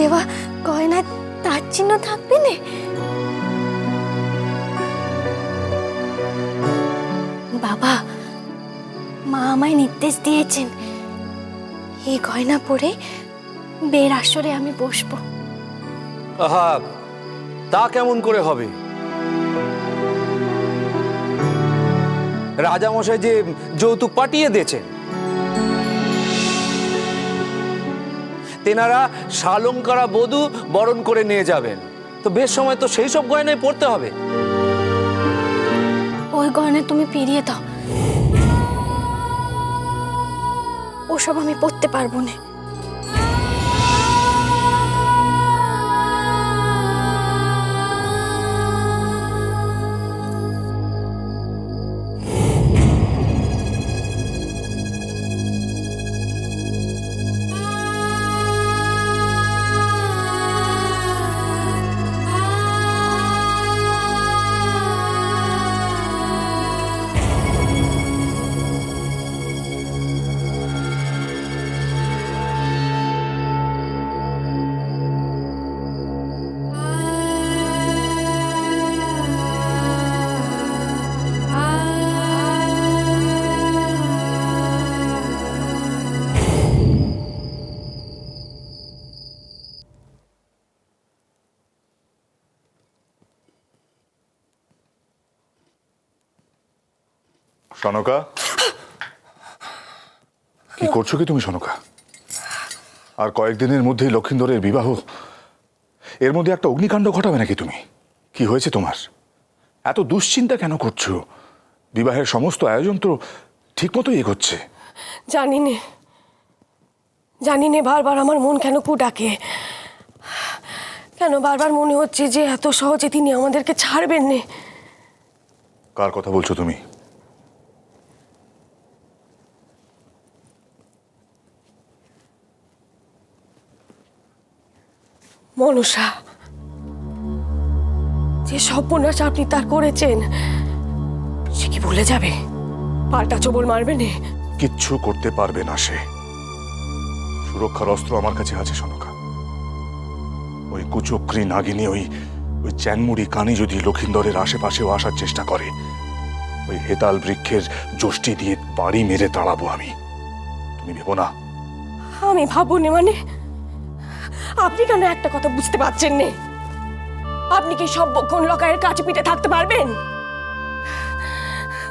দেওয়া গয়না তার চিহ্ন থাকবে না? বাবা, মা আমায় নির্দেশ দিয়েছেন এই গয়না পরে বের আসরে আমি বসবো। আহা, তা কেমন করে হবে? রাজামশাই যে যৌতুক পাঠিয়ে দিয়েছেন, তেনারা শালঙ্কারা বধূ বরণ করে নিয়ে যাবেন, তো বেশ সময় তো সেই সব গয়নায় পড়তে হবে। ওই গয়না তুমি ফিরিয়ে দাও, ওসব আমি পড়তে পারবো না। সনকা, কি করছো কি তুমি সনকা? আর কয়েকদিনের মধ্যেই লক্ষিন্দরের বিবাহ, এর মধ্যে একটা অগ্নিকাণ্ড ঘটাবে নাকি তুমি? কি হয়েছে তোমার? এত দুশ্চিন্তা কেন করছো? বিবাহের সমস্ত আয়োজন তো ঠিক মতোই এগোচ্ছে। জানি নে বারবার আমার মন কেন কু ডাকে, কেন বারবার মনে হচ্ছে যে এত সহজে তিনি আমাদেরকে ছাড়বেন না। কার কথা বলছো তুমি? মনসা, যে সর্বনাশ আপনি তার করেছেন, সে কি ভুলে যাবে? পাল্টা চবল মারবে না? কিচ্ছু করতে পারবে না সে। সুরক্ষার অস্ত্র আমার কাছে আছে সনকা। ওই কুচক্রী নাগিনী, ওই চ্যাংমুড়ি কানি যদি লক্ষিন্দরের আশেপাশেও আসার চেষ্টা করে, ওই হেতাল বৃক্ষের যষ্টি দিয়ে বাড়ি মেরে তাড়াবো আমি। তুমি ভেবো না। আমি ভাবুনি মানে? আপনি কেন একটা কথা বুঝতে পারছেন না? আপনি কি সর্বক্ষণ লকায়ের কাছে পিঠে থাকতে পারবেন?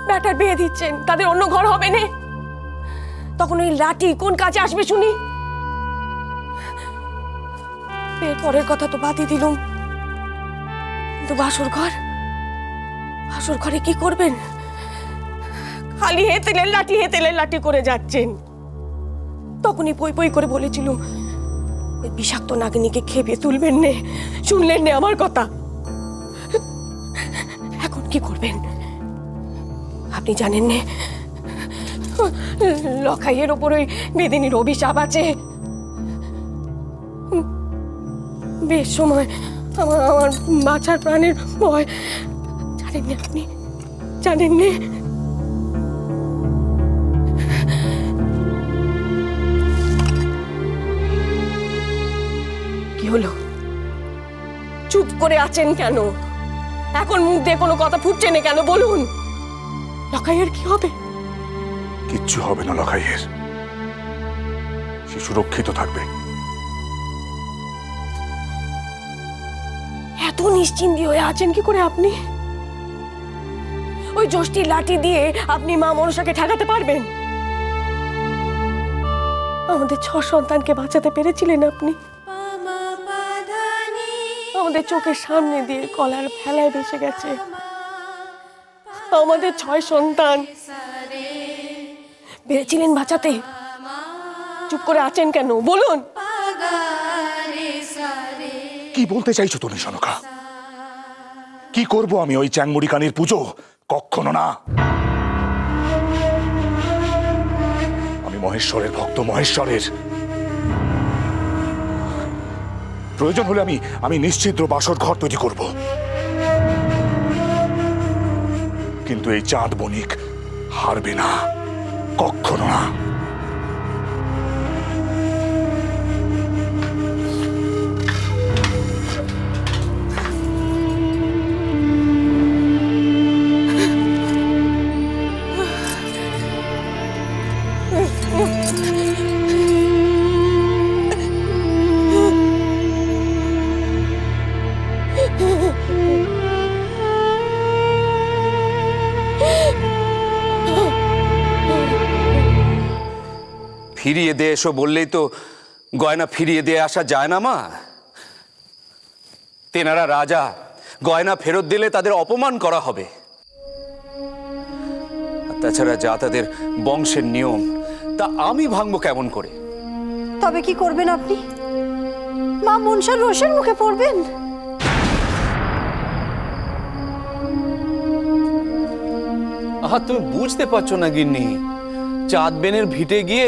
ব্যাটার বিয়ে দিচ্ছেন, তাদের অন্য ঘর হবে না, তখন ওই লাঠি কোন কাজে আসবে শুনি? এর পরের কথা তো বাদই দিলুম, কিন্তু বাসর ঘরে কি করবেন? খালি হেতেলের লাঠি করে যাচ্ছেন। তখনই পই পই করে বলেছিলুম ওই বিষাক্ত নাগিনীকে খেপিয়ে তুলবেন নে, শুনলেন নে আমার কথা। এখন কি করবেন আপনি জানেন নে? লখাইয়ের ওপর ওই বেদিনীর অভিশাপ আছে। বেশ সময় আমার বাঁচার প্রাণের ভয়, জানেন না আপনি? জানেন না? কি হলো? চুপ করে আছেন কেন? এখন মুখ দিয়ে কোনো কথা ফুটছে না কেন? বলুন, লখাইয়ের কি হবে? কিচ্ছু হবে না লখাইয়ের। সে সুরক্ষিত থাকবে। এত নিশ্চিন্তি হয়ে আছেন কি করে আপনি? ওই যষ্টির লাঠি দিয়ে আপনি মা মনসাকে ঠেকাতে পারবেন? আমাদের 6 সন্তানকে বাঁচাতে পেরেছিলেন আপনি। আমাদের চোখের সামনে দিয়ে কলার ফেলায় ভেসে গেছে আমাদের 6 সন্তান। পেরেছিলেন বাঁচাতে, চুপ করে আছেন কেন? বলুন। কি বলতে চাইছো তুমি সনকা? কি করব আমি ওই চ্যাংমুড়ি কানির পুজো? কখনো না। আমি মহেশ্বরের ভক্ত, মহেশ্বরের। প্রয়োজন হলে আমি নিশ্চিদ্র বাসর ঘর তৈরি করব, কিন্তু এই চাঁদ বণিক হারবে না, কখনো না। ফিরিয়ে দে এসো বললেই তো গয়না ফিরিয়ে দিয়ে আসা যায় না মা। তেনারা রাজা, গয়না ফেরত দিলে তাদের অপমান করা হবে। আর তাছাড়া যা তাদের বংশের নিয়ম তা আমি ভাঙবো কেমন করে? তবে কি করবেন আপনি? মা মনসার রোষের মুখে পড়বেন? আহা, তুমি বুঝতে পারছো না গিন্নি, চাঁদ বেনের ভিটে গিয়ে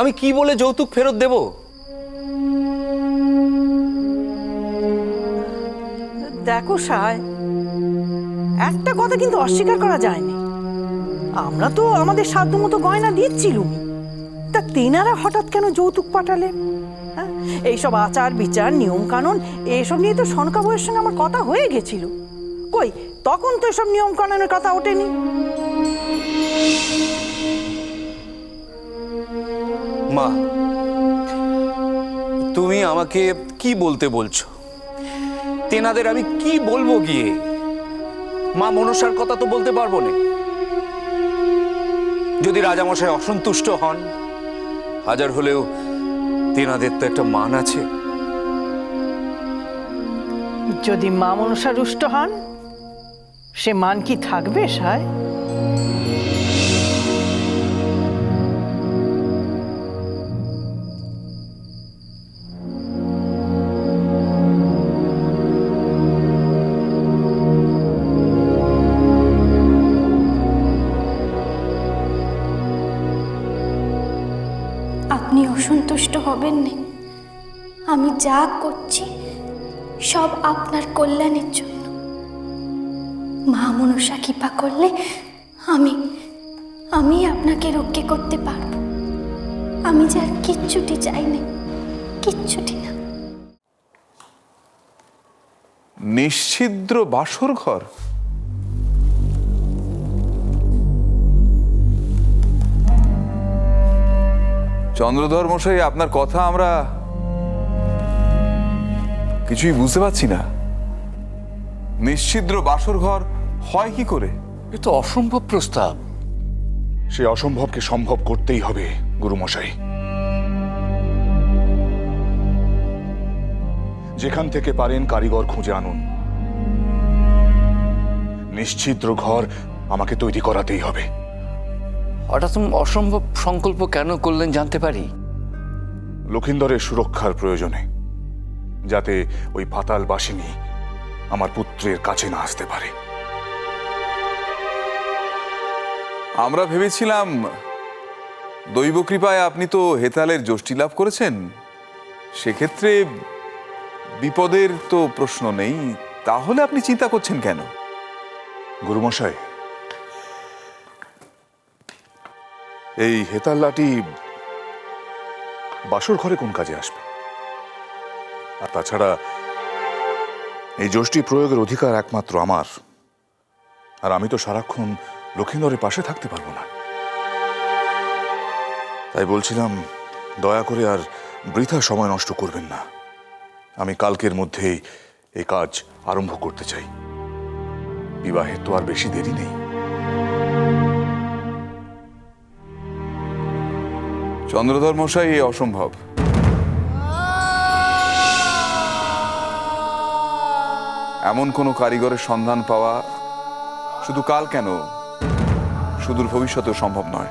আমি কি বলে যৌতুক ফেরত দেব? দেখো সায়, একটা কথা কিন্তু অস্বীকার করা যায়নি, আমরা তো আমাদের সাধ্যমতো গয়না দিচ্ছিলুম, তা তেনারা হঠাৎ কেন যৌতুক পাঠালেন? হ্যাঁ, এইসব আচার বিচার নিয়ম কানুন এইসব নিয়ে তো সনকা বউয়ের সঙ্গে আমার কথা হয়ে গেছিল। কই তখন তো এসব নিয়ম কানুনের কথা ওঠেনি। মা, তুমি আমাকে কি বলতে বলছো? তেনাদের আমি কি বলবো গিয়ে? মা মনসার কথা তো বলতে পারবো না। যদি রাজামশাই অসন্তুষ্ট হন, হাজার হলেও তেনাদের তো একটা মান আছে। যদি মা মনসা রুষ্ট হন, সে মান কি থাকবে সায়? আপনি অসন্তুষ্ট হবেন না। আমি যা করছি সব আপনার কল্যাণের জন্য। মা মনসা কৃপা করলে আমি আপনাকে রক্ষা করতে পারবো। আমি যে আর কিচ্ছুটি চাই না, কিচ্ছুটি না। নিশ্ছিদ্র বাসর ঘর? চন্দ্রধর মশাই, আপনার কথা আমরা কিছুই বুঝতে পারছি না। নিশ্ছিদ্র বাসর ঘর হয় কি করে? এ তো অসম্ভব প্রস্তাব। সে অসম্ভবকে সম্ভব করতেই হবে গুরুমশাই। যেখান থেকে পারেন কারিগর খুঁজে আনুন। নিশ্ছিদ্র ঘর আমাকে তৈরি করাতেই হবে। হঠাৎ অসম্ভব সংকল্প কেন করলেন জানতে পারি? লক্ষিন্দরের সুরক্ষার প্রয়োজনে, যাতে ওই পাতাল বাসিনী আমার পুত্রের কাছে না আসতে পারে। আমরা ভেবেছিলাম দৈব কৃপায় আপনি তো হেতালের যষ্টি লাভ করেছেন, সেক্ষেত্রে বিপদের তো প্রশ্ন নেই। তাহলে আপনি চিন্তা করছেন কেন? গুরুমশাই, এই হেতাল্লাটি বাসর ঘরে কোন কাজে আসবে? আর তাছাড়া এই যষ্টি প্রয়োগের অধিকার একমাত্র আমার, আর আমি তো সারাক্ষণ লক্ষিন্দরের পাশে থাকতে পারবো না। তাই বলছিলাম, দয়া করে আর বৃথা সময় নষ্ট করবেন না। আমি কালকের মধ্যেই এই কাজ আরম্ভ করতে চাই। বিবাহের তো আর বেশি দেরি নেই। চন্দ্রধর মশাই, এ অসম্ভব। এমন কোনো কারিগরের সন্ধান পাওয়া শুধু কাল কেন, সুদূর ভবিষ্যতেও সম্ভব নয়।